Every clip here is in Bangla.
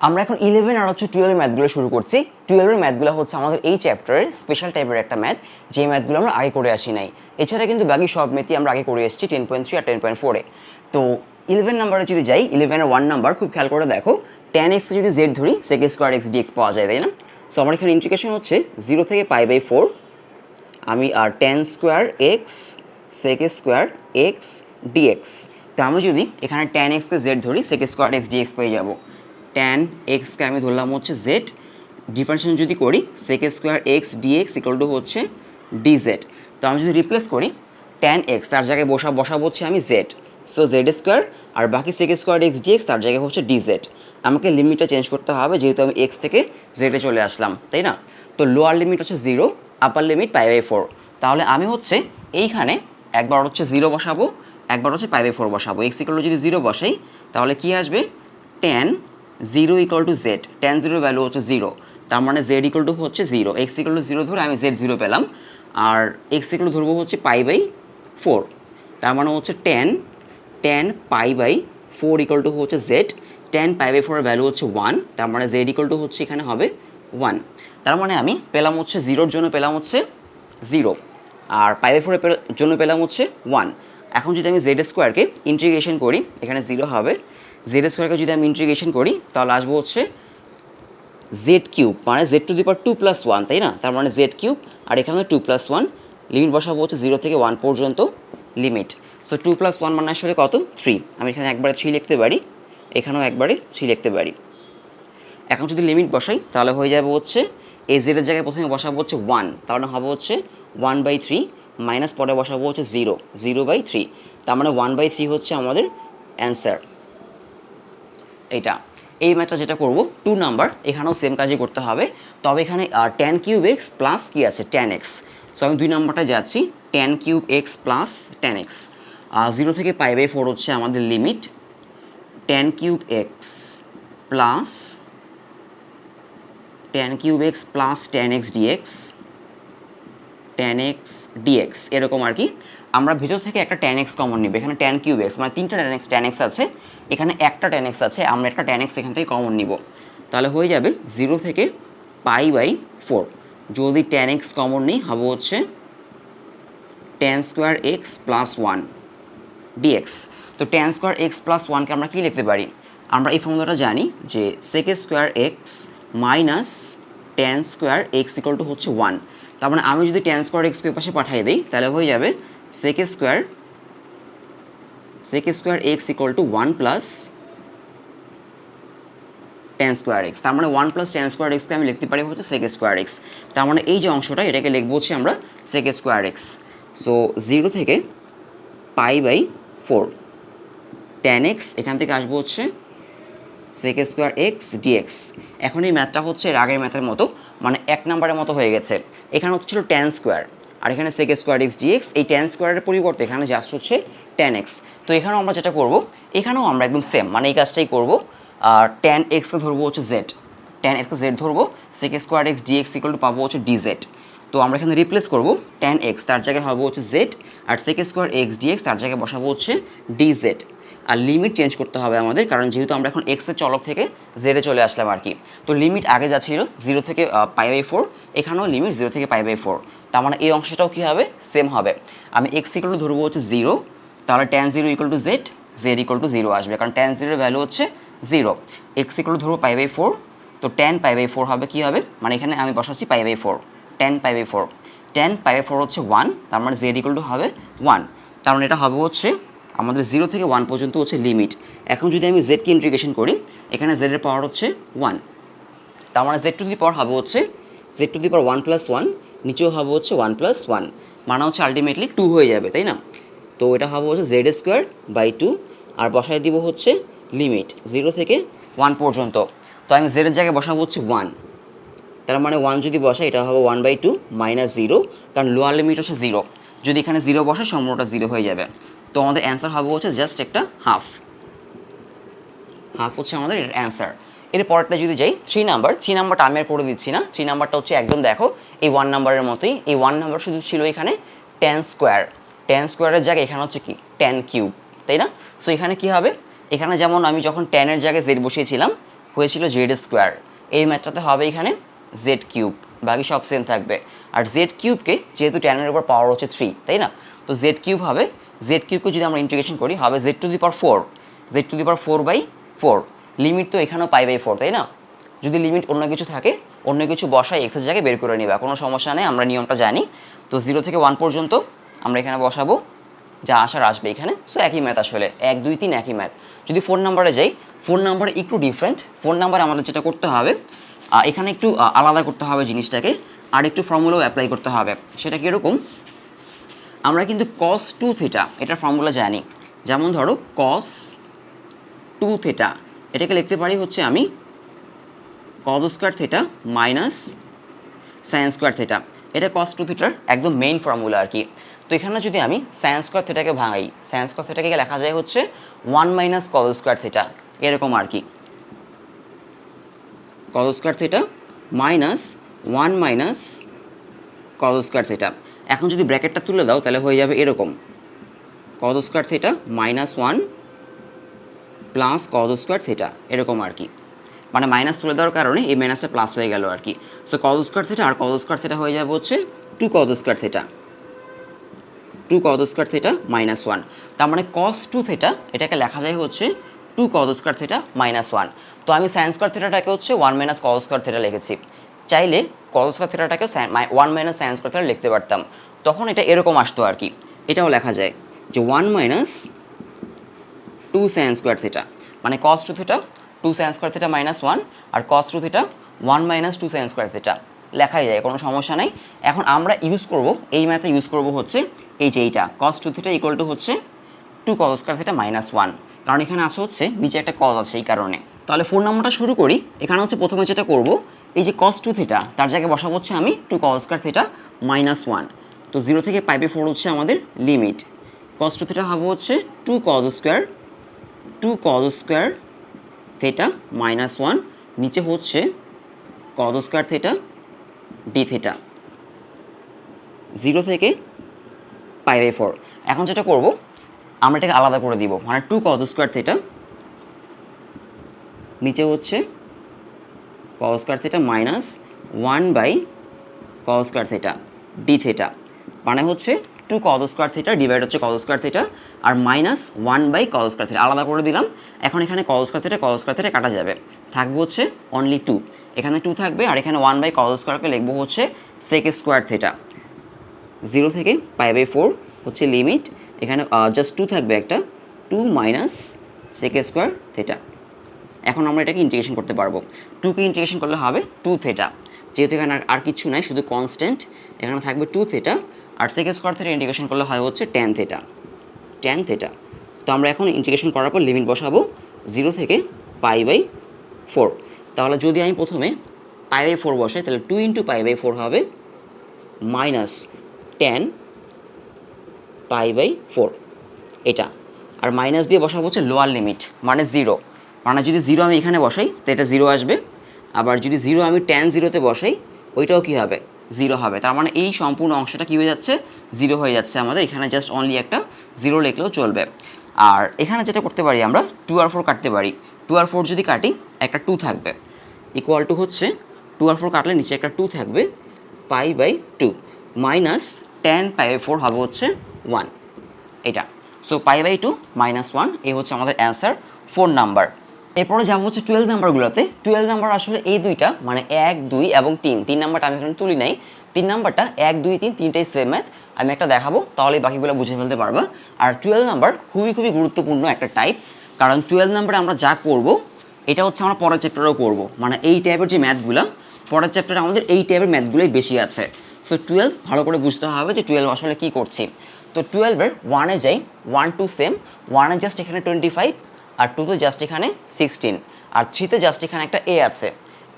আমরা এখন 11 আর হচ্ছে 12 ম্যাথগুলো শুরু করছি। 12 ম্যাথগুলো হচ্ছে আমাদের এই চ্যাপ্টারের স্পেশাল টাইপের একটা ম্যাথ, যে ম্যাথগুলো আমরা আগে করে আসি নাই। এছাড়া কিন্তু বাকি সব ম্যাথই আমরা আগে করে এসেছি 10.3 আর 10.4-এ। তো 11 নাম্বারে যদি যাই, 11-এর 1 নাম্বার খুব খেয়াল করে দেখো, tan x যদি z ধরি sec স্কোয়ার x dx পাওয়া যায়, তাই না? সো আমার এখানে ইন্টিগ্রেশন হচ্ছে 0 থেকে π/4 আমি আর tan square x sec square x dx। তো আমি যদি এখানে tan x কে z ধরি sec স্কোয়ার x dx পেয়ে যাব। tan x কে আমি ধরলাম হচ্ছে z, ডিফারেন্সিয়েশন যদি করি sec square x dx equal to হচ্ছে dz। তো আমি যদি রিপ্লেস করি tan x তার জায়গায় বসাবো হচ্ছে আমি z, সো z স্কোয়ার, আর বাকি sec স্কোয়ার x dx তার জায়গায় হচ্ছে dz। আমাকে লিমিটটা চেঞ্জ করতে হবে যেহেতু আমি x থেকে z-এ চলে আসলাম, তাই না? তো লোয়ার লিমিট হচ্ছে 0, আপার লিমিট π/4। তাহলে আমি হচ্ছে এইখানে একবার হচ্ছে 0 বসাবো, একবার হচ্ছে π/4 বসাবো। x ইকুয়াল টু যদি 0 বসাই তাহলে কি আসবে, tan 0 equal to z, tan 0 value হচ্ছে 0, তার মানে z ইকুয়াল টু হচ্ছে 0। x ইকুয়াল টু 0 ধরে আমি z 0 পেলাম, আর x ইকুয়াল টু ধরবো হচ্ছে π/4, তার মানে হচ্ছে tan π/4 ইকুয়াল টু হচ্ছে z। tan π/4 এর ভ্যালু হচ্ছে 1, তার মানে z ইকুয়াল টু হচ্ছে এখানে হবে 1। তার মানে আমি পেলাম হচ্ছে 0-এর জন্য পেলাম হচ্ছে 0, আর π/4 এর জন্য পেলাম হচ্ছে 1। এখন যদি আমি z স্কোয়ারকে ইন্টিগ্রেশন করি, এখানে 0 হবে, z স্কোয়ারকে যদি আমি ইন্টিগ্রেশন করি তাহলে আসবো হচ্ছে z কিউব, মানে z টু দি পাওয়ার 2 + 1, তাই না? তার মানে z কিউব, আর এখানে 2 + 1, লিমিট বসাবো হচ্ছে 0 থেকে 1 পর্যন্ত লিমিট। সো 2 + 1 মানে আসলে কত, 3। আমি এখানে একবারে 3 লিখতে পারি, এখানেও একবারে 3 লিখতে পারি। এখন যদি লিমিট বসাই তাহলে হয়ে যাবে হচ্ছে এই z এর জায়গায় প্রথমে বসাবো হচ্ছে 1, তাহলে হবে হচ্ছে 1/3 মাইনাস পরে বসাবো হচ্ছে 0/3, তার মানে 1/3 হচ্ছে আমাদের অ্যান্সার। এইটা এই ম্যাথটা যেটা করব 2 নাম্বার, এখানেও সেম কাজই করতে হবে, তবে এখানে tan কিউব x প্লাস কি আছে, tan x। সো আমি 2 নাম্বারটা যাচ্ছি, tan cube x plus tan x। 0 থেকে π/4 হচ্ছে আমাদের limit, tan cube x plus tan cube x plus tan x dx, tan x dx এরকম আর কি। আমরা ভিতর থেকে একটা tan x কমন নিব, এখানে tan কিউব x মানে 3টা tan x আছে, এখানে একটা tan x আছে, আমরা একটা tan x এখান থেকে কমন নিব, তাহলে হয়ে যাবে 0 থেকে π/4। যদি tan x কমন নিই হবে হচ্ছে tan square x plus 1 dx। তো tan স্কোয়ার x প্লাস 1কে আমরা কি লিখতে পারি, আমরা এই ফর্মুলাটা জানি যে sec square x minus tan square x equal to হচ্ছে 1। তার মানে আমি যদি tan স্কোয়ার x কে পাশে পাঠিয়ে দিই তাহলে হয়ে যাবে sec square x equal to 1 plus tan square x। তার মানে 1 প্লাস tan স্কোয়ার xকে আমি লিখতে পারি হচ্ছে sec স্কোয়ার x। তার মানে এই যে অংশটা এটাকে লিখবো হচ্ছে আমরা sec স্কোয়ার x। সো 0 থেকে π/4 tan x, এখান থেকে আসবো হচ্ছে sec স্কোয়ার x dx। এখন এই ম্যাথটা হচ্ছে এর আগের ম্যাথের মতো, মানে 1 নাম্বারের মতো হয়ে গেছে। এখানে হচ্ছিল tan স্কোয়ার, আর এখানে sec স্কোয়ার x dx। এই tan স্কোয়ারের পরিবর্তে এখানে জাস্ট হচ্ছে tan x। তো এখানেও আমরা যেটা করব, এখানেও আমরা একদম সেম মানে এই কাজটাই করব। আর tan x কে ধরবো হচ্ছে z, tan x কে z ধরবো, sec square x dx equal to পাবো হচ্ছে dz। তো আমরা এখানে রিপ্লেস করব tan x তার জায়গায় হবে হচ্ছে z, আর sec স্কোয়ার x dx তার জায়গায় বসাবো হচ্ছে dz। আর লিমিট চেঞ্জ করতে হবে আমাদের, কারণ যেহেতু আমরা এখন x এর চলক থেকে z এ চলে আসলাম আর কি। তো লিমিট আগে যা ছিল 0 থেকে π/4, এখানেও লিমিট 0 থেকে π/4, তার মানে এই অংশটাও কী হবে, সেম হবে। আমি x ইকুয়াল টু ধরবো হচ্ছে 0, তাহলে tan 0 equal to z, z equal to 0 আসবে, কারণ tan 0 এর ভ্যালু হচ্ছে 0। x ইকুয়াল টু ধরবো π/4, তো tan π/4 হবে কী হবে, মানে এখানে আমি বসাচ্ছি π/4, tan π/4 হচ্ছে 1, তার মানে z ইকুয়াল টু হবে 1। তার মানে এটা হবে হচ্ছে আমাদের 0 থেকে 1 পর্যন্ত হচ্ছে লিমিট। এখন যদি আমি z কে ইন্টিগ্রেশন করি, এখানে z এর পাওয়ার হচ্ছে 1, তার মানে z টু দি পাওয়ার হবে হচ্ছে z টু দি পাওয়ার 1 + 1, নিচেও হবে হচ্ছে 1 + 1, মানে হচ্ছে আলটিমেটলি 2 হয়ে যাবে, তাই না? তো এটা হবে হচ্ছে z²/2, আর বসায় দিব হচ্ছে লিমিট 0 থেকে 1 পর্যন্ত। তো আমি z এর জায়গায় বসাবো হচ্ছে 1, তার মানে 1 যদি বসাই এটা হবে 1/2 মাইনাস 0, কারণ লোয়ার লিমিট হচ্ছে 0, যদি এখানে 0 বসাই সম্পূর্ণটা 0 হয়ে যাবে। তো আমাদের অ্যান্সার হবে হচ্ছে জাস্ট একটা হাফ হচ্ছে আমাদের এর অ্যান্সার। এর পরেরটা যদি যাই 3 নাম্বারটা আমি আর করে দিচ্ছি না। 3 নাম্বারটা হচ্ছে একদম দেখো এই 1 নাম্বারের মতোই। এই 1 নাম্বার শুধু ছিল এখানে tan স্কোয়ারের জায়গায় এখানে হচ্ছে কি tan কিউব, তাই না? সো এখানে কি হবে, এখানে যেমন আমি যখন tan এর জায়গায় z বসিয়েছিলাম, হয়েছিল জেড স্কোয়ার, এই ম্যাথটাতে হবে এখানে জেড কিউব, বাকি সব সেম থাকবে। আর জেড কিউবকে যেহেতু ট্যানের উপর পাওয়ার হচ্ছে 3, তাই না, তো জেড কিউব হবে, জেড কিউবকে যদি আমরা ইন্টিগ্রেশন করি হবে Z to the power 4, Z to the power 4/4। Limit তো এখানেও π/4, তাই না, যদি লিমিট অন্য কিছু থাকে অন্য কিছু বসাই এক্সের জায়গায় বের করে নিবা, কোনো সমস্যা নেই, আমরা নিয়মটা জানি। তো 0 থেকে 1 পর্যন্ত আমরা এখানে বসাবো, যা আসার আসবে এখানে। সো একই ম্যাথ, আসলে 1 2 3 একই ম্যাথ। যদি 4 নাম্বারে যাই, 4 নাম্বারে একটু ডিফারেন্ট। 4 নাম্বারে আমাদের যেটা করতে হবে এখানে একটু আলাদা করতে হবে জিনিসটাকে, আর একটু ফর্মুলাও অ্যাপ্লাই করতে হবে। সেটা কীরকম, আমরা কিন্তু cos 2 থিটা এটার ফর্মুলা জানি। যেমন ধরো cos 2 থিটা, এটাকে লিখতে পারি হচ্ছে আমি cos square theta minus sine square theta. এটা cos 2 থিটার একদম মেইন ফর্মুলা আর কি। তো এখানে যদি আমি সাইন স্কোয়ার থিটাকে ভাঙাই, সাইন স্কোয়ার থিটাকে লেখা যায় হচ্ছে 1 মাইনাস cos স্কোয়ার থিটা, এরকম আর কি। cos square theta minus 1 minus cos square theta. এখন যদি ব্র্যাকেটটা তুলে দাও তাহলে হয়ে যাবে এরকম cos square theta minus 1 plus cos square theta, এরকম আর কি। মানে মাইনাস তুলে দেওয়ার কারণে এই মাইনাসটা প্লাস হয়ে গেল আর কি। সো cos স্কোয়ার থিটা আর cos স্কোয়ার থিটা হয়ে যাবে হচ্ছে 2 cos square theta, 2 cos square theta minus 1। তার মানে cos 2 থিটা এটাকে লেখা যায় হচ্ছে 2 cos স্কোয়ার থিটা মাইনাস 1। তো আমি সাইন স্কোয়ার থিটাটাকে হচ্ছে 1 মাইনাস cos স্কোয়ার থিটা লিখেছি। চাইলে cos স্কোয়ার থিটাটাকে 1 মাইনাস সাইন স্কোয়ার থিটা লিখতে পারতাম, তখন এটা এরকম আসতো আর কি। এটাও লেখা যায় যে 1 মাইনাস 2 সাইন স্কোয়ার থিটা, মানে cos 2 theta 2 sign square theta minus 1, আর cos 2 theta 1 minus 2 sign square theta, লেখাই যায়, কোনো সমস্যা নাই। এখন আমরা ইউজ করব, এই ম্যাথে ইউজ করব হচ্ছে এই যে এইটা cos 2 থিটা ইকুয়াল টু হচ্ছে 2 cos স্কোয়ার থিটা মাইনাস 1, কারণ এখানে আসে হচ্ছে নিচে একটা cos আছে এই কারণে। তাহলে 4 নম্বরটা শুরু করি। এখানে হচ্ছে প্রথমে যেটা করব, এই যে cos 2 থিটা তার জায়গায় বসাবো হচ্ছে আমি 2 cos স্কোয়ার থিটা মাইনাস 1। তো 0 থেকে π/4 হচ্ছে আমাদের লিমিট, cos 2 থিটা হবে হচ্ছে 2 cos স্কোয়ার থিটা মাইনাস 1, নিচে হচ্ছে cos square theta d theta, 0 থেকে π/4। এখন যেটা করব আমরা এটাকে আলাদা করে দিব, মানে 2 cos স্কোয়ার থিটা নিচে হচ্ছে cos square theta minus 1/cos square theta d theta, মানে হচ্ছে 2 cos স্কোয়ার থিটা ডিভাইড হচ্ছে cos স্কোয়ার থিটা আর মাইনাস 1/cos স্কোয়ার থিটা, আলাদা করে দিলাম। এখন এখানে cos স্কোয়ার থিটা কাটা যাবে, থাকবে হচ্ছে অনলি 2, এখানে 2 থাকবে, আর এখানে 1/cos স্কোয়ারকে লিখবো হচ্ছে sec স্কোয়ার থিটা। 0 থেকে π/4 হচ্ছে লিমিট, এখানে জাস্ট 2 থাকবে একটা, 2 মাইনাস sec স্কোয়ার থিটা। এখন আমরা এটাকে ইন্টিগ্রেশন করতে পারবো, 2কে ইন্টিগ্রেশন করলে হবে 2 থিটা, যেহেতু এখানে আর কিছু নাই শুধু কনস্ট্যান্ট, এখানে থাকবে 2 থিটা, আর sec স্কোয়ার থিটা ইন্টিগ্রেশন করলে হয় হচ্ছে tan থিটা। তো আমরা এখন ইন্টিগ্রেশন করার পর লিমিট বসাবো 0 থেকে π/4। তাহলে যদি আমি প্রথমে π/4 বসাই তাহলে 2 × π/4 হবে মাইনাস tan π/4 এটা, আর মাইনাস দিয়ে বসাবো হচ্ছে লোয়ার লিমিট মানে 0, মানে যদি 0 আমি এখানে বসাই তো এটা 0 আসবে, আবার যদি 0 আমি tan 0-তে বসাই ওইটাও কী হবে 0 হবে। তার মানে এই সম্পূর্ণ অংশটা কী হয়ে যাচ্ছে 0 হয়ে যাচ্ছে আমাদের, এখানে জাস্ট অনলি একটা 0 লিখলেও চলবে। আর এখানে যেটা করতে পারি আমরা 2 আর 4 কাটতে পারি, 2 আর 4 যদি কাটি একটা 2 থাকবে, ইকুয়াল টু হচ্ছে 2 আর 4 কাটলে নিচে একটা 2 থাকবে π/2 মাইনাস tan π/4 হবে হচ্ছে 1 এটা। সো π/2 মাইনাস 1, এই হচ্ছে আমাদের অ্যান্সার 4 নাম্বার। এরপরে যাবো হচ্ছে 12 নাম্বারগুলোতে। 12 নাম্বার আসলে এই দুইটা মানে 1 2 এবং 3 নাম্বারটা আমি এখানে তুলি নাই, 3 নাম্বারটা 1 2 3 তিনটাই সেম ম্যাথ, আমি একটা দেখাবো তাহলে বাকিগুলো বুঝে ফেলতে পারবা। আর 12 নাম্বার খুবই গুরুত্বপূর্ণ একটা টাইপ, কারণ 12 নাম্বারে আমরা যা করব এটা হচ্ছে আমরা পরের চ্যাপ্টারেও করব, মানে এই টাইপের যে ম্যাথগুলো পরের চ্যাপ্টারে আমাদের এই টাইপের ম্যাথগুলোই বেশি আছে। সো 12 ভালো করে বুঝতে হবে যে 12 আসলে কী করছি। তো 12-এর 1-এ যাই, 1 2 সেম, 1-এ জাস্ট এখানে 25, আর 2-তে জাস্ট এখানে 16, আর 3-তে জাস্ট এখানে একটা এ আছে,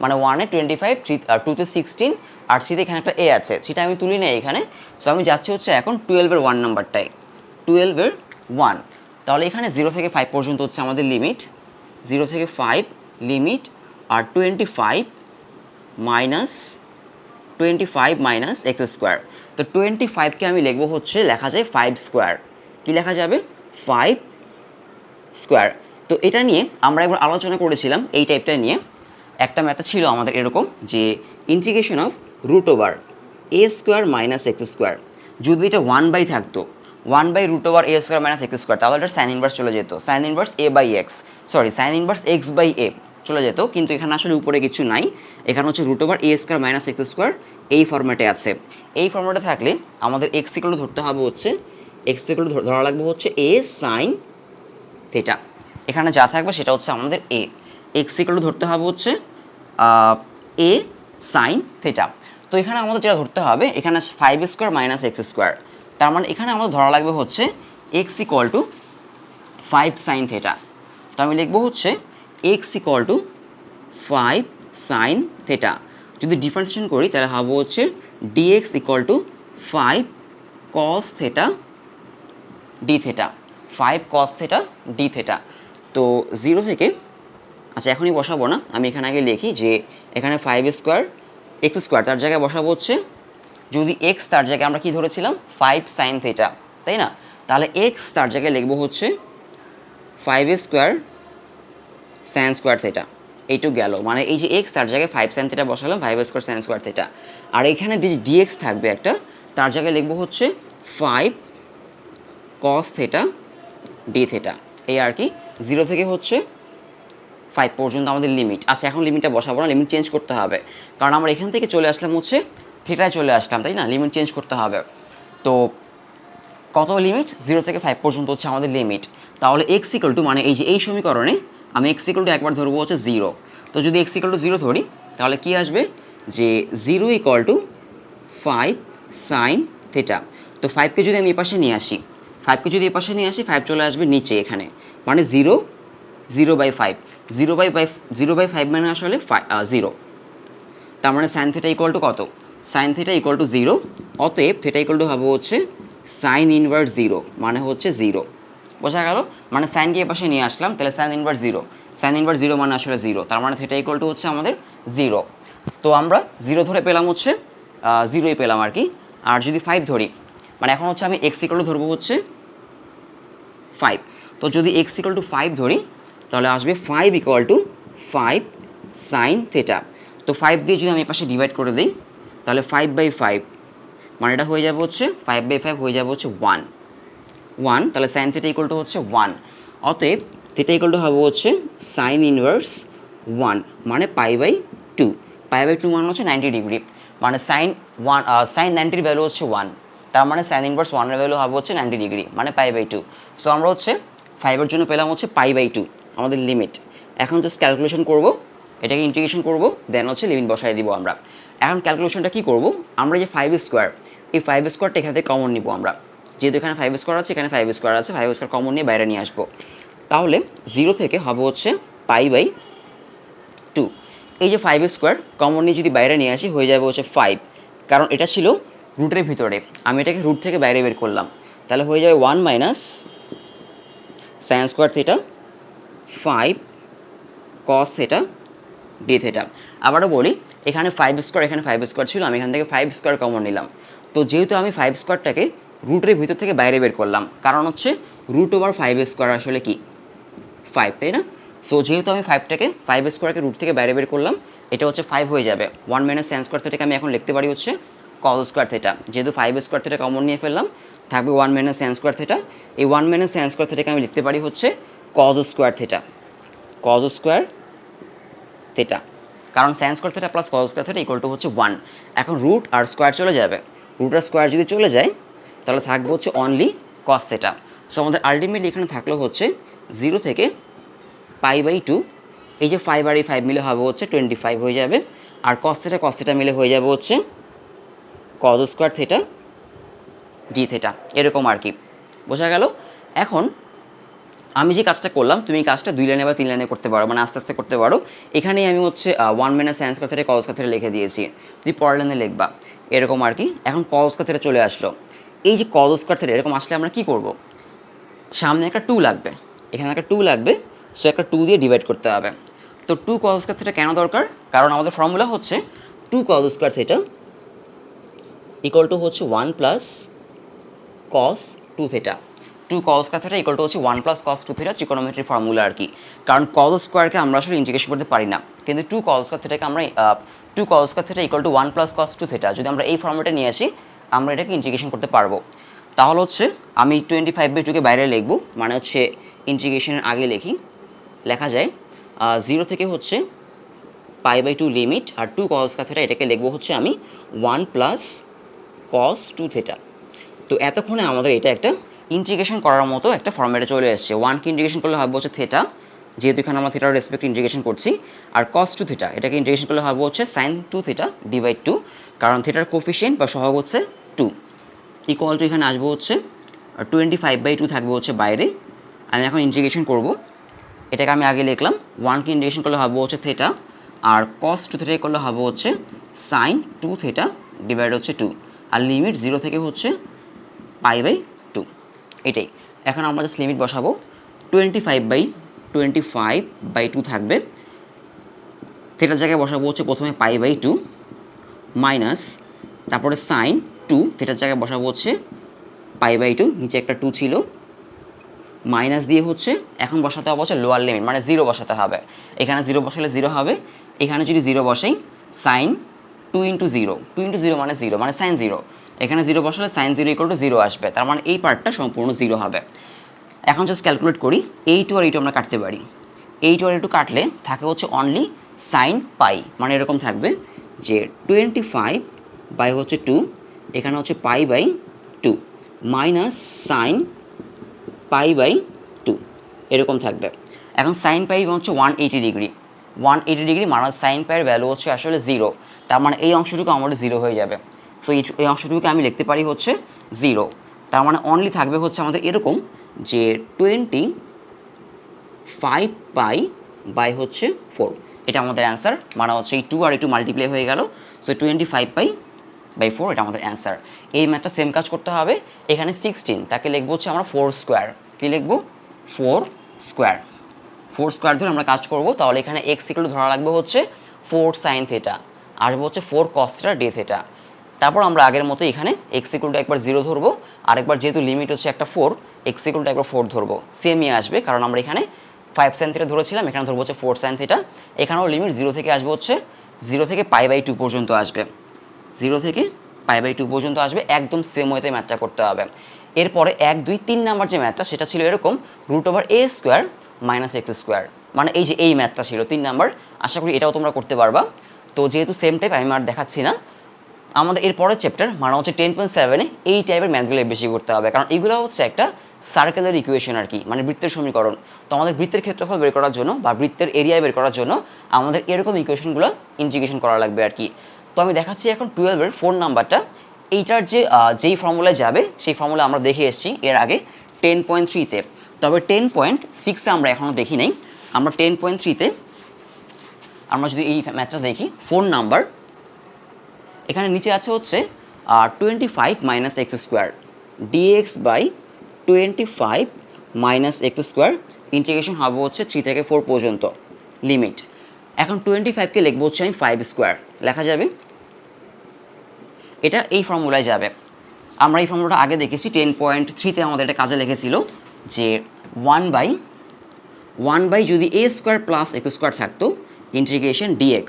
মানে 1-এ 25, 2-তে 16, আর 3-তে এখানে একটা এ আছে, সেটা আমি তুলি নেই এখানে। সো আমি যাচ্ছি হচ্ছে এখন 12-এর 1 নাম্বারটাই, 12-এর 1। তাহলে এখানে 0 থেকে 5 পর্যন্ত হচ্ছে আমাদের লিমিট, 0 থেকে 5 লিমিট, আর 25 মাইনাস এক্স স্কোয়ার। তো 25কে আমি লিখবো হচ্ছে লেখা যায় 5 স্কোয়ার, কী লেখা যাবে 5 স্কোয়ার। তো এটা নিয়ে আমরা একবার আলোচনা করেছিলাম এই টাইপটা নিয়ে। একটা ম্যাথ ছিল আমাদের এরকম যে integration of root over a square minus x square, যদি এটা 1/, থাকতো 1/√a square minus x square, তাহলে এটা সাইন ইনভার্স চলে যেত, sign inverse a/x, sorry sign inverse x/a চলে যেত। কিন্তু এখানে আসলে উপরে কিছু নাই, এখানে হচ্ছে √a square minus x square এই ফর্ম্যাটে আছে। এই ফর্ম্যাটে থাকলে আমাদের এক্স ইকুয়াল ধরতে হবে হচ্ছে, এক্স ইকুয়াল ধরা লাগবে হচ্ছে a সাইন থিটা। এখানে যা থাকবে সেটা হচ্ছে আমাদের a, এক্স ইকুয়াল ধরতে হবে হচ্ছে a সাইন থিটা। তো এখানে আমাদের যেটা ধরতে হবে, এখানে 5 স্কোয়ার মাইনাস এক্স স্কোয়ার, তার মানে এখানে আমাদের ধরা লাগবে হচ্ছে x equal to 5 sine theta. তো আমি লিখবো হচ্ছে x equal to 5 sine theta. যদি ডিফারেন্সিয়েশন করি তাহলে হবে হচ্ছে dx equal to 5 cos theta d theta, 5 cos theta d theta. তো 0 থেকে, আচ্ছা এখনই বসাবো না, আমি এখানে আগে লিখি যে এখানে 5 স্কোয়ার এক্স স্কোয়ার, তার জায়গায় বসাবো হচ্ছে, যদি এক্স তার জায়গায় আমরা কি ধরেছিলাম 5 সাইন থিটা, তাই না? তাহলে এক্স তার জায়গায় লিখবো হচ্ছে 5 স্কোয়ার সাইন স্কোয়ার থিটা, এইটুকু গেল। মানে এই যে এক্স তার জায়গায় 5 সাইন থিটা বসালাম, 5 স্কোয়ার সাইন স্কোয়ার থিটা। আর এখানে ডিএক্স থাকবে একটা, তার জায়গায় লিখবো হচ্ছে 5 কস থিটা ডি থিটা। এই আর কি, 0 থেকে হচ্ছে 5 পর্যন্ত আমাদের লিমিট। আচ্ছা এখন লিমিটটা বসাবো না, লিমিট চেঞ্জ করতে হবে, কারণ আমরা এখান থেকে চলে আসলাম হচ্ছে থিটায় চলে আসলাম, তাই না? লিমিট চেঞ্জ করতে হবে। তো কত লিমিট? 0 থেকে 5 পর্যন্ত হচ্ছে আমাদের লিমিট। তাহলে এক্স ইকুয়াল টু, মানে এই যে এই সমীকরণে আমি এক্স ইকুয়াল টু একবার ধরবো হচ্ছে 0। তো যদি এক্স ইকুয়াল টু 0 ধরি তাহলে কি আসবে যে 0 ইকুয়াল টু 5 সাইন থিটা। তো 5কে যদি আমি এ পাশে নিয়ে আসি, 5কে যদি এ পাশে নিয়ে আসি, 5 চলে আসবে নিচে এখানে, মানে 0/5, 0/5 মানে আসলে 0। তার মানে সাইন থিটা ইকুয়াল টু কত? Sine theta equal two 0। অতএব থিটা ইকুয়াল টু হবে হচ্ছে সাইন ইনভার্স 0, মানে হচ্ছে 0। বোঝা গেল? মানে সাইনকে এ পাশে নিয়ে আসলাম, তাহলে সাইন ইনভার্স 0, সাইন ইনভার্স 0 মানে আসলে 0, তার মানে থিটা ইকুয়াল টু হচ্ছে আমাদের 0। তো আমরা 0 ধরে পেলাম হচ্ছে 0ই পেলাম আর কি। আর যদি 5 ধরি, মানে এখন হচ্ছে আমি এক্স ইকুয়াল টু ধরবো হচ্ছে 5। তো যদি এক্স ইকুয়াল টু 5 ধরি তাহলে আসবে 5 ইকুয়াল টু 5 সাইন থিটা। তো 5 দিয়ে যদি আমি এ পাশে ডিভাইড করে দিই তাহলে 5/5, মানে এটা হয়ে যাবে হচ্ছে 5/5 হয়ে যাবে হচ্ছে 1, তাহলে সাইন থিটা ইকুয়াল টু হচ্ছে 1। অতএব থিটা ইকুয়াল টু হবে হচ্ছে সাইন ইনভার্স 1, মানে π/2। π/2 মানে হচ্ছে 90 ডিগ্রি, মানে সাইন 90 ভ্যালু হচ্ছে 1, তার মানে সাইন ইনভার্স 1 এর ভ্যালু হবে হচ্ছে 90 ডিগ্রি, মানে π/2। সো আমরা হচ্ছে 5 জন্য পেলাম হচ্ছে π/2 আমাদের লিমিট। এখন জাস্ট ক্যালকুলেশন করব, এটাকে ইন্টিগ্রেশন করব, দেন হচ্ছে লিমিট বসাই দিব আমরা। এখন ক্যালকুলেশনটা কি করব, আমরা যে 5 স্কোয়ার, এই 5 স্কোয়ারটা এখান থেকে কমন নিব আমরা, যেহেতু এখানে 5 স্কোয়ার আছে, এখানে 5 স্কোয়ার আছে, 5 স্কোয়ার কমন নিয়ে বাইরে নিয়ে আসবো। তাহলে 0 থেকে হবে হচ্ছে π/2। এই যে 5 স্কোয়ার কমন নিয়ে যদি বাইরে নিয়ে আসি হয়ে যাবে হচ্ছে 5, কারণ এটা ছিল রুটের ভিতরে, আমি এটাকে রুট থেকে বাইরে বের করলাম, তাহলে হয়ে যাবে 1 minus sine square theta 5 cos theta d theta. আবারও বলি, এখানে 5 স্কোয়ার, এখানে 5 স্কোয়ার ছিল, আমি এখান থেকে 5 স্কোয়ার কমন নিলাম। তো যেহেতু আমি 5 স্কোয়ারটাকে রুটের ভিতর থেকে বাইরে বের করলাম, কারণ হচ্ছে √5 স্কোয়ার আসলে কি 5, তাই না? সো যেহেতু আমি 5 স্কোয়ারকে রুট থেকে বাইরে বের করলাম, এটা হচ্ছে 5 হয়ে যাবে। 1 মাইনাস সাইন স্কোয়ার থিটাকে আমি এখন লিখতে পারি হচ্ছে কস স্কোয়ার থিটা, যেহেতু 5 স্কোয়ার থিটা কমন নিয়ে ফেললাম, থাকবে 1 মাইনাস সাইন স্কোয়ার থিটা। এই 1 মাইনাস সাইন স্কোয়ার থিটাকে আমি লিখতে পারি হচ্ছে cos square theta, cos square theta, কারণ sine square theta plus cos square theta equal to হচ্ছে 1। এখন রুট আর স্কোয়ার চলে যাবে, রুট আর স্কোয়ার যদি চলে যায় তাহলে থাকবে হচ্ছে অনলি কস থিটা। সো আমাদের আলটিমেটলি এখানে থাকলো হচ্ছে 0 থেকে π/2, এই যে 5 আর এই 5 মিলে হবে হচ্ছে 25 হয়ে যাবে, আর কস থিটা মিলে হয়ে যাবে হচ্ছে cos square theta d theta, এরকম আর কি। বোঝা গেল? এখন আমি যে কাজটা করলাম, তুমি এই কাজটা 2 লাইনে বা 3 লাইনে করতে পারো, মানে আস্তে আস্তে করতে পারো। এখানেই আমি হচ্ছে 1 minus sine square theta cos square theta লিখে দিয়েছি, তুমি পরের লাইনে লিখবা, এরকম আর কি। এখন কস স্কোয়ার থিটা চলে আসলো, এই যে কস স্কোয়ার থিটা এরকম আসলে আমরা কী করব, সামনে একটা 2 লাগবে, এখানে একটা 2 লাগবে, সো একটা 2 দিয়ে ডিভাইড করতে হবে। তো 2 কস স্কোয়ার থিটা কেন দরকার? কারণ আমাদের ফর্মুলা হচ্ছে 2 কস স্কোয়ার থিটা ইকুয়াল টু হচ্ছে 1 plus cos 2 theta. 2 cos square theta equal to হচ্ছে 1 প্লাস cos 2 থিটা ট্রিকোনোমেট্রি ফর্মুলা আর কি। কারণ cos স্কয়ারকে আমরা আসলে ইন্টিগ্রেশন করতে পারি না, কিন্তু 2 cos স্কয়ার থিটাকে আমরা 2 cos square theta equal two 1 plus cos 2 theta যদি আমরা এই ফর্মেটে নিয়ে আসি আমরা এটাকে ইন্টিগ্রেশন করতে পারবো। তাহলে হচ্ছে আমি 25/2কে বাইরে লিখব, মানে হচ্ছে ইন্টিগ্রেশনের আগে লেখা যায় 0 থেকে হচ্ছে π/2 লিমিট, আর 2 cos স্কয়ার থিটা এটাকে লিখবো হচ্ছে আমি 1 প্লাস cos 2 থিটা। তো এতক্ষণে আমাদের এটা একটা ইন্টিগ্রেশন করার মতো একটা ফর্মেটে চলে এসেছে। 1কে ইন্টিগ্রেশন করলে হবে হচ্ছে থিটা, যেহেতু এখানে আমরা থিটার রেসপেক্ট ইন্টিগ্রেশন করছি, আর cos 2 থিটা এটাকে ইন্টিগ্রেশন করলে হবে হচ্ছে sin 2 থিটা ডিভাইড 2, কারণ থিটার কোফিশিয়েন্ট বা সহগ হচ্ছে 2, ইকুয়াল টু এখানে আসবো হচ্ছে 25/2 থাকবে হচ্ছে বাইরে। আমি এখন ইন্টিগ্রেশন করব, এটাকে আমি আগে লিখলাম 1কে ইন্টিগ্রেশন করলে হবে হচ্ছে থিটা, আর cos 2 থিটা করলে হবে হচ্ছে sin 2 থিটা ডিভাইড হচ্ছে 2, আর লিমিট 0 থেকে হচ্ছে π/2, এটাই। এখন আমরা জাস্ট লিমিট বসাবো, 25/2 থাকবে, থিটার জায়গায় বসাবো হচ্ছে প্রথমে π/2 মাইনাস, তারপরে sin 2 থিটার জায়গায় বসাবো হচ্ছে π/2, নিচে একটা 2 ছিল, মাইনাস দিয়ে হচ্ছে এখন বসাতে হবে হচ্ছে লোয়ার লিমিট, মানে 0 বসাতে হবে। এখানে 0 বসালে 0 হবে, এখানে যদি 0 বসাই sin 2 × 0, 2 × 0 মানে 0, মানে sin 0, এখানে 0 বসালে sin 0 = 0 আসবে, তার মানে এই পার্টটা সম্পূর্ণ 0 হবে। এখন জাস্ট ক্যালকুলেট করি, এই 2 আর এই 2 আমরা কাটতে পারি, এই 2 আর এই 2 কাটলে থাকে হচ্ছে অনলি sin π, মানে এরকম থাকবে যে 25/2 এখানে হচ্ছে π/2 মাইনাস sin π/2 এরকম থাকবে। এখন sin π হচ্ছে 180 ডিগ্রি, 180 ডিগ্রি মাইনাস sin π এর ভ্যালু হচ্ছে আসলে 0, তার মানে এই অংশটুকু আমাদের 0 হয়ে যাবে। সো এই অংশটুকুকে আমি লিখতে পারি হচ্ছে 0, তার মানে অনলি থাকবে হচ্ছে আমাদের এরকম যে 25π/4, এটা আমাদের অ্যান্সার, মানে হচ্ছে এই 2 আর এই 2 মাল্টিপ্লাই হয়ে গেল, সো 25π/4 এটা আমাদের অ্যান্সার। এই ম্যাথটা সেম কাজ করতে হবে, এখানে 16 তাকে লিখবো হচ্ছে আমরা 4 স্কোয়ার, কী লিখবো 4 স্কোয়ার, 4 স্কোয়ার ধরে আমরা কাজ করব। তাহলে এখানে x = ধরা লাগবে হচ্ছে 4 sin থিটা, আসবো হচ্ছে 4 cos থিটা d থিটা। তারপর আমরা আগের মতো এখানে x = একবার 0 ধরবো, আরেকবার যেহেতু লিমিট হচ্ছে একটা 4, x = একবার 4 ধরবো, সেমই আসবে, কারণ আমরা এখানে 5 sin থিটা ধরেছিলাম, এখানে ধরবো হচ্ছে 4 sin থিটা। এখানেও লিমিট 0 থেকে আসবে হচ্ছে 0 থেকে π/2 পর্যন্ত আসবে, 0 থেকে π/2 পর্যন্ত আসবে, একদম সেম ওয়েতে ম্যাথটা করতে হবে। এরপরে 1, 2, 3 নাম্বার যে ম্যাথটা সেটা ছিল এরকম √a² - x², মানে এই যে এই ম্যাথটা ছিল 3 নাম্বার, আশা করি এটাও তোমরা করতে পারবা। তো যেহেতু সেম টাইপ আমি আর দেখাচ্ছি না, আমাদের এরপরের চ্যাপ্টার মানে হচ্ছে 10.7-এ এই টাইপের ম্যাথগুলো বেশি করতে হবে, কারণ এগুলো হচ্ছে একটা সার্কেলের ইকুয়েশন আর কি, মানে বৃত্তের সমীকরণ। তো আমাদের বৃত্তের ক্ষেত্রফল বের করার জন্য বা বৃত্তের এরিয়া বের করার জন্য আমাদের এরকম ইকুয়েশনগুলো ইন্টিগ্রেশন করা লাগবে আর কি। তো আমি দেখাচ্ছি এখন 12-এর 4 নাম্বারটা, এইটার যেই ফর্মুলায় যাবে সেই ফর্মুলা আমরা দেখে এসেছি এর আগে 10.3-তে, তবে 10.6-এ আমরা এখনও দেখি নাই। আমরা 10.3-তে আমরা যদি এই ম্যাথটা দেখি 4 নাম্বার, এখানে নিচে আছে হচ্ছে 25 - x² dx/25 - x² ইন্টিগ্রেশন হবে হচ্ছে 3 থেকে 4 পর্যন্ত লিমিট। এখন 25কে লিখবো হচ্ছে আমি 5 স্কোয়ার, লেখা যাবে, এটা এই ফর্মুলায় যাবে। আমরা এই ফর্মুলাটা আগে দেখেছি 10.3-তে আমাদের এটা কাজে লেগেছিল যে 1/1 যদি a² + x² থাকতো ইন্টিগ্রেশন dx,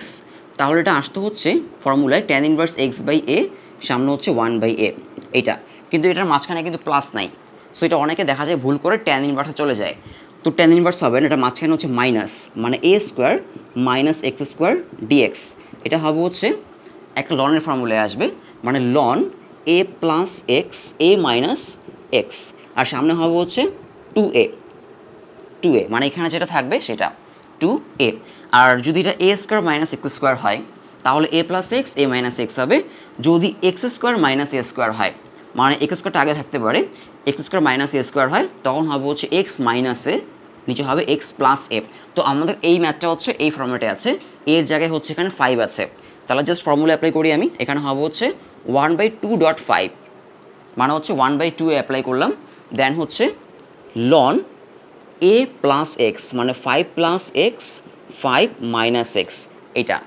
তাহলে এটা আসতো হচ্ছে ফর্মুলায় tan ইনভার্স x/a, সামনে হচ্ছে 1/a, এটা কিন্তু এটার মাঝখানে কিন্তু প্লাস নাই, সো এটা অনেকে দেখা যায় ভুল করে tan ইনভার্সে চলে যায়। তো tan ইনভার্স হবে না, এটা মাঝখানে হচ্ছে মাইনাস, মানে a² - x² dx, এটা হবে হচ্ছে একটা লনের ফর্মুলায় আসবে, মানে ln a + x a - x, আর সামনে হবে হচ্ছে 2a, মানে এখানে যেটা থাকবে সেটা 2a। আর যদি এটা a² - x² হয় তাহলে a + x a - x হবে। যদি x² - a² হয়, মানে x²টা আগে থাকতে পারে, x² - a² হয় তখন হবে হচ্ছে x - a, নিচে হবে x + a। তো আমাদের এই ম্যাথটা হচ্ছে এই ফর্মেটে আছে, এর জায়গায় হচ্ছে এখানে 5 আছে, তাহলে জাস্ট ফর্মুলা অ্যাপ্লাই করি আমি, এখানে হবে হচ্ছে 1/2.5, মানে হচ্ছে 1/2 অ্যাপ্লাই করলাম, দেন হচ্ছে লন a + x, মানে 5 + x 5 - x, এটা।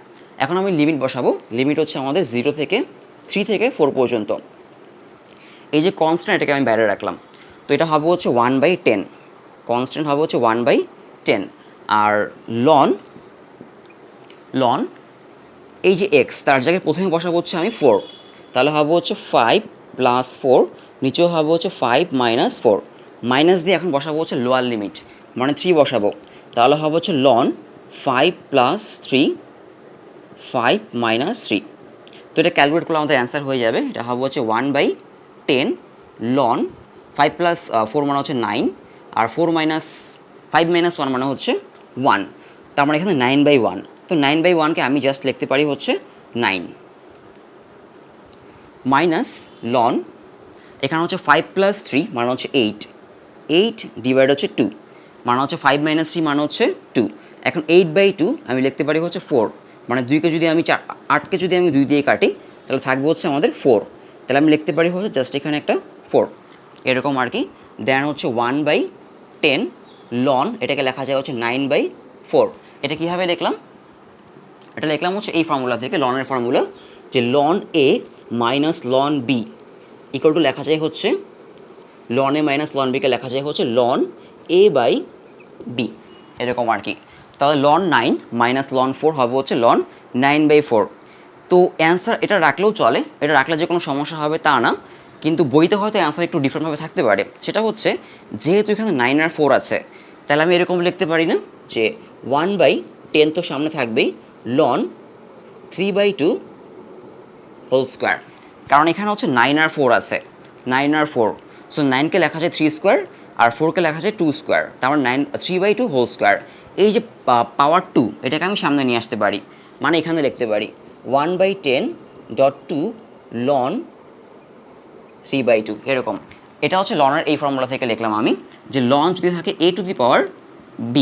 এখন আমি লিমিট বসাবো, লিমিট হচ্ছে আমাদের 0 থেকে 3 থেকে 4 পর্যন্ত। এই যে কনস্ট্যান্ট এটাকে আমি বাইরে রাখলাম, তো এটা হবে হচ্ছে 1/10, কনস্ট্যান্ট হবে হচ্ছে 1/10। আর লন এই যে এক্স, তার জায়গায় প্রথমে বসাবো হচ্ছে আমি 4, তাহলে হবে হচ্ছে 5 + 4, নিচেও হবে হচ্ছে 5 - 4, মাইনাস দিয়ে এখন বসাবো হচ্ছে লোয়ার লিমিট, মানে 3 বসাবো, তাহলে হবে হচ্ছে লন 5 + 3, 5 - 3। তো এটা ক্যালকুলেট করলে আমাদের অ্যান্সার হয়ে যাবে, এটা হবে হচ্ছে 1/10 লন 5 + 4 মানে হচ্ছে 9, আর 5 - 1 মানে হচ্ছে 1, তার মানে এখানে 9/1। তো 9/1কে আমি জাস্ট লিখতে পারি হচ্ছে 9 মাইনাস লন, এখানে হচ্ছে 5 + 3 মানে হচ্ছে 8 ডিভাইড হচ্ছে 2 মানে হচ্ছে 5 - 3 মানে হচ্ছে 2। এখন 8/2 আমি লিখতে পারি হচ্ছে 4, মানে 2কে যদি আমি 8কে যদি আমি 2 দিয়ে কাটি তাহলে থাকবে হচ্ছে আমাদের 4, তাহলে আমি লিখতে পারি হচ্ছে জাস্ট এখানে একটা 4, এরকম আর কি। দেন হচ্ছে 1/10 লন, এটাকে লেখা যায় হচ্ছে 9/4। এটা কীভাবে লিখলাম? এটা লিখলাম হচ্ছে এই ফর্মুলা থেকে, লনের ফর্মুলা, যে ln a minus ln b equal to লেখা যায় হচ্ছে লন এ মাইনাস লন বিকে লেখা যায় হচ্ছে লন a/b, এরকম আর কি। তাহলে লন 9 মাইনাস লন 4 হবে হচ্ছে লন 9/4। তো অ্যান্সার এটা রাখলেও চলে, এটা রাখলে যে কোনো সমস্যা হবে তা না, কিন্তু বইতে হয়তো অ্যান্সার একটু ডিফারেন্টভাবে থাকতে পারে। সেটা হচ্ছে যেহেতু এখানে 9 আর 4 আছে, তাহলে আমি এরকম লিখতে পারি না যে 1/10 তো সামনে থাকবেই, লন 3/2 হোল স্কোয়ার, কারণ এখানে হচ্ছে 9 আর 4 আছে, 9 আর 4, সো 9কে লেখা যায় 3 স্কোয়ার আর 4কে লেখা যায় 2 স্কোয়ার, তার মানে 3/2 হোল স্কোয়ার। এই যে পাওয়ার 2 এটাকে আমি সামনে নিয়ে আসতে পারি, মানে এখানে লিখতে পারি 1/10.2 লন 3/2, এরকম। এটা হচ্ছে লনের এই ফর্মুলা থেকে লিখলাম আমি, যে লন যদি থাকে a⁴b,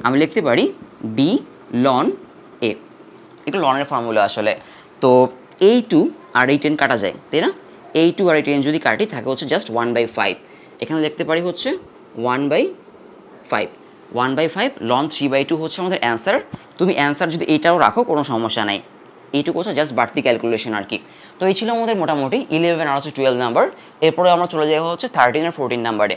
আমি লিখতে পারি b লন a, এগুলো লনের ফর্মুলা আসলে। তো এই 2 আর এই 10 কাটা যায়, তাই না? এই 2 আর এই 10 যদি কাটি থাকে হচ্ছে জাস্ট 1/5, এখানে লিখতে পারি হচ্ছে 1/5, 1/5 লন 3/2 হচ্ছে আমাদের অ্যান্সার। তুমি অ্যান্সার যদি এইটাও রাখো কোনো সমস্যা নাই, এইটুকু হচ্ছে জাস্ট বাড়তি ক্যালকুলেশন আর কি। তো এই ছিল আমাদের মোটামুটি 11 আর হচ্ছে 12 নাম্বার। এরপরে আমরা চলে যাওয়া হচ্ছে 13 আর 14 নাম্বারে।